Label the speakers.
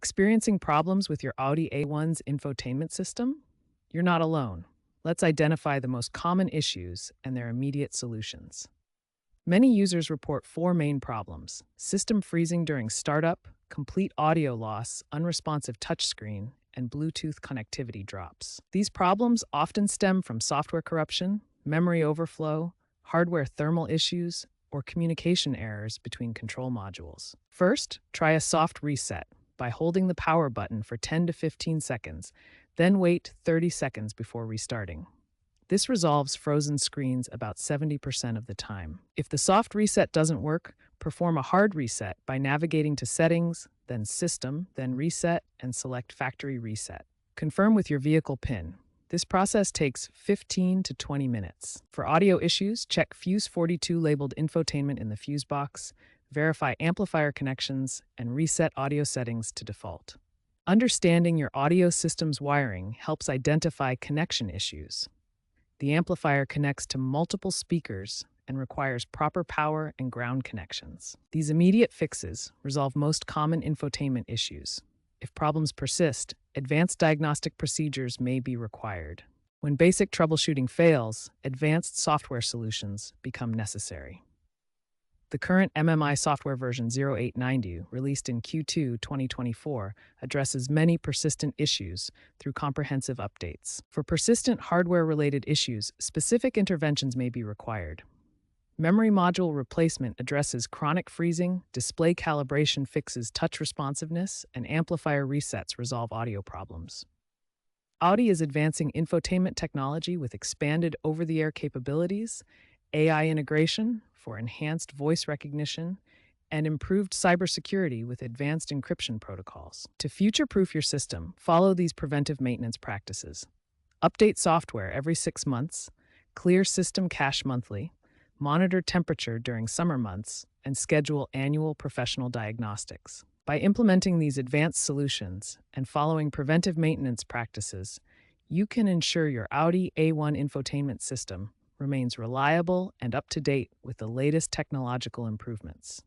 Speaker 1: Experiencing problems with your Audi A1's infotainment system? You're not alone. Let's identify the most common issues and their immediate solutions. Many users report four main problems: system freezing during startup, complete audio loss, unresponsive touchscreen, and Bluetooth connectivity drops. These problems often stem from software corruption, memory overflow, hardware thermal issues, or communication errors between control modules. First, try a soft reset by holding the power button for 10 to 15 seconds, then wait 30 seconds before restarting. This resolves frozen screens about 70% of the time. If the soft reset doesn't work, perform a hard reset by navigating to Settings, then System, then Reset, and select Factory Reset. Confirm with your vehicle PIN. This process takes 15 to 20 minutes. For audio issues, check Fuse 42 labeled Infotainment in the fuse box, verify amplifier connections, and reset audio settings to default. Understanding your audio system's wiring helps identify connection issues. The amplifier connects to multiple speakers and requires proper power and ground connections. These immediate fixes resolve most common infotainment issues. If problems persist, advanced diagnostic procedures may be required. When basic troubleshooting fails, advanced software solutions become necessary. The current MMI software version 0890, released in Q2 2024, addresses many persistent issues through comprehensive updates. For persistent hardware-related issues, specific interventions may be required. Memory module replacement addresses chronic freezing, display calibration fixes touch responsiveness, and amplifier resets resolve audio problems. Audi is advancing infotainment technology with expanded over-the-air capabilities, AI integration for enhanced voice recognition, and improved cybersecurity with advanced encryption protocols. To future-proof your system, follow these preventive maintenance practices. Update software every 6 months, clear system cache monthly, monitor temperature during summer months, and schedule annual professional diagnostics. By implementing these advanced solutions and following preventive maintenance practices, you can ensure your Audi A1 infotainment system remains reliable and up to date with the latest technological improvements.